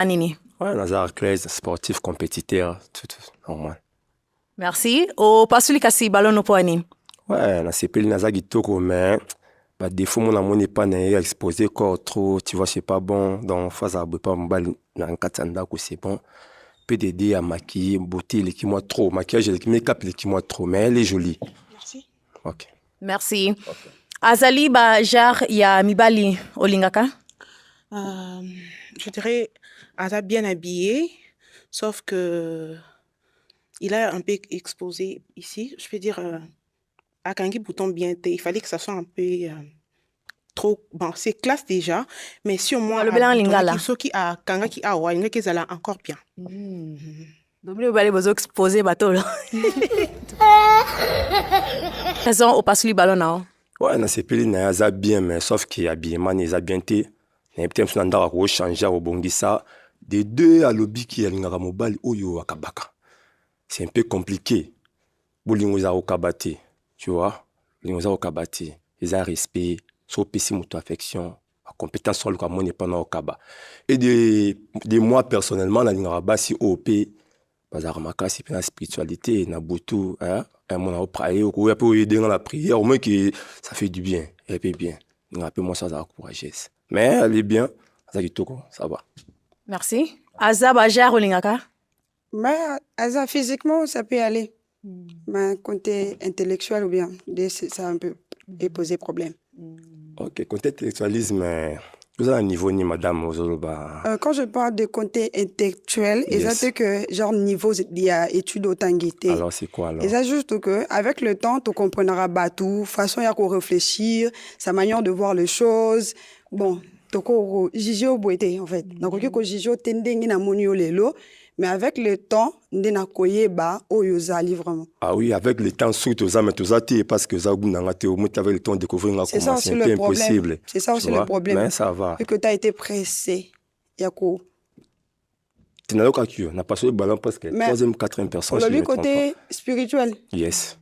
Anini. Ouais, Nazar Claise, sportif, compétiteur, tout normal. Merci. O pasuli kasi ballon no poani. Ouais, na CP Nazar Gitoko, mais bah, défaut mon amour n'est pas exposé corps trop, tu vois, c'est pas bon. Donc, face à pas mon bal, dans Katanda, c'est bon. PDD à maquiller, beauté, les qui moi trop. Maquillage, les make-up, les qui moi trop. Mais elle est jolie. Merci. Ok. Merci. Okay. Azali ba jar ya mibali olingaka? Je dirais Aza bien habillé, sauf que il a un peu exposé ici. Je peux dire à Kangi bouton bien, il fallait que ça soit un peu trop bon. C'est classe déjà, mais si au moins le blanc lingala. Ce qui a Kanga qui a ouais, il y a encore bien. Donc le balai besoin exposer bateau là. Raison au pasuli ballon là. Ouais, na CP na Aza bien, mais sauf qu'il habillement n'est pas bien té. Il y a peut-être un endroit où changer au bongisa. Des deux à l'obi qui est l'ingara mobile oyo akabaka. C'est un peu compliqué. Bolingoza okabate, tu vois. Bolingoza okabate, ils ont respect, so pesi mutu affection, la compétence sur le kamon n'est pas na okaba. Et de moi personnellement na lingara basi OP bazar makasi pe na spiritualité na butu, hein, un mon a prier ou ya peut aider dans la prière au moins que ça fait du bien, et puis bien. On peu moi ça encourager. Mais elle est bien, ça kitoko, ça va. Merci. Aza bajar olingaka? Mais Aza physiquement ça peut aller. Mais côté intellectuel ou bien, ça a un peu poser problème. Ok, côté intellectualisme, vous avez un niveau ni madame Ozoloba? Quand je parle de côté intellectuel, yes. C'est que genre niveau il y a études autant guité. Alors c'est quoi alors? Et ça juste que avec le temps tu comprendras tout, façon il y a qu'on réfléchir, sa manière de voir les choses. Bon, toko jijio boité en fait. Donc ko jijio tendingi na monio lelo. Mais avec le temps, ndena koyeba oyozali vraiment. Ah oui, avec le temps, surtout ça, mais tout ça, parce que ça, avec le temps de découvrir comment c'est un peu impossible. C'est ça aussi le problème. Mais ça va. Vu que tu as été pressé, Yako. Tu n'as pas que n'a pas sur le ballon parce que troisième, quatrième personne. Le côté spirituel. Yes.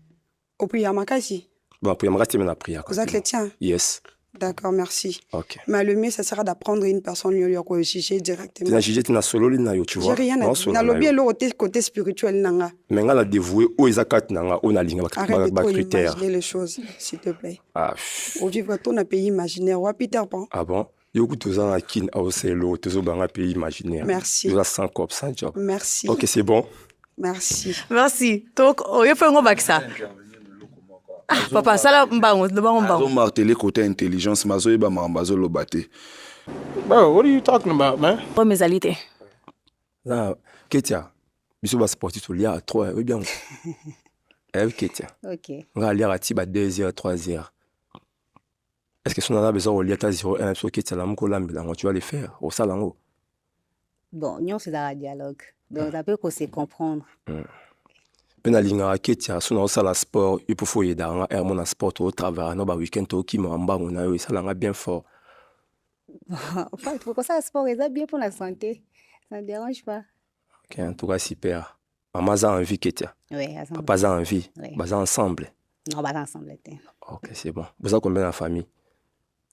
Au prière makasi. Bon, prière makasi, mais la prière. Vous êtes chrétien. Yes. D'accord, merci. Ok. Mais le mieux, ça sera d'apprendre une personne lui à juger directement. Tu n'as jugé, tu n'as solo l'inayo, tu vois. J'ai rien à dire. Le bien le côté spirituel nanga. Mais on a dévoué au Isakat nanga, on a ligne arrête de trop imaginer les choses, s'il te plaît. Ah. Au vivre ton pays imaginaire, ou Peter Pan. Ah bon? Yoku tozan a kin a oselo, tozo banga pays imaginaire. Merci. Toza sans cop, sans job. Merci. Ok, c'est bon. Merci. Merci. Donc, il faut un ça. Papa, ça là, on martelé côté intelligence, mazo iba mambazo lobate. Bro, what are you talking about, man? Oh, mes alités. Là, Ketia, biso ba sportif to lia 3 oui bien. Ketia. OK. On va lire à Tiba 2h, 3h. Est-ce que si on a besoin de lire à 0,1 sur Ketia la mko lambi, tu vas le faire au salango? Bon, nous c'est un dialogue. Donc ça peut qu'on se comprendre. Pena linga Ketia, si on a la sport, il faut y dans un mon sport au travail, no ba week-end au qui m'amba on a eu ça langa bien fort. Enfin, il faut que ça sport est bien pour la santé. Ça ne dérange pas. Ok, en tout cas super. Maman a envie Ketia. Oui, papa a envie. Oui. Bas ensemble. Non, bas ensemble. Ok, c'est bon. Vous avez combien de famille?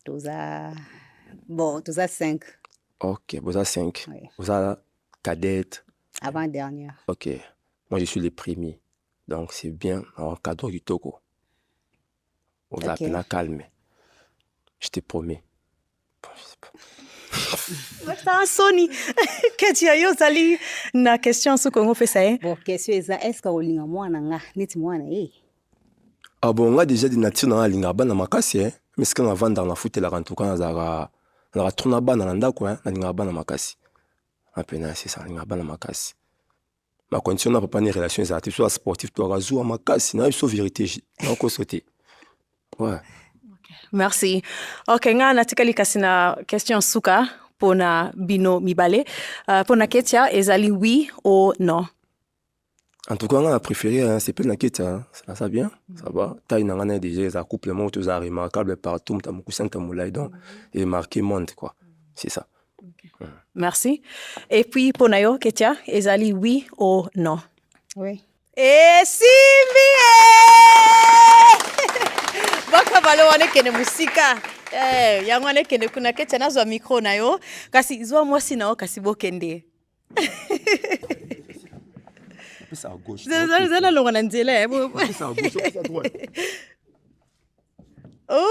Tous à... Bon, tous à 5. Ok, vous avez 5. Oui. Vous avez cadette. Avant-dernière. Ok. Moi, je suis le premier. Donc, c'est bien. En cadeau du Togo. Vous avez peine à calmer. Je te promets. Bon, je sais pas. Sony. Ketia, yo sali na question sur comment on fait ça. Bon, question est-ce que olinga mwana nga neti mwana Ah bon, on a déjà des natures dans la ligne na makasi hein. Mais ce qu'on a vendu dans la foot la rentou quand on a tourné ba na ndako hein, na ligne na makasi. Un peu c'est ça, ligne na makasi. Ma condition n'a pas de relations avec soit sportif, toi razou makasi, na so vérité. Donc au sauter. Ouais. Merci. Ok, nga natikali kasina question suka pona bino mibale. Pona Ketia, ezali oui ou non? En tout cas, on a préféré, hein, c'est plus la Ketia. Ça va bien? Ça va. Taille n'a déjà, ça couplement, tout ça remarquable partout, t'as beaucoup de moulay, donc, et marqué monde, quoi. C'est ça. Okay. Merci. Et puis, Ponayo, Ketia, ezali oui ou non? Oui. Et si bien! baka bale wane kene musika yango wane kene kuna ketia nazwa micro na yo kasi zwa mwasi na yo kasi bokende C'est à gauche. zala longa na nzela C'est à gauche, c'est à droite. Oh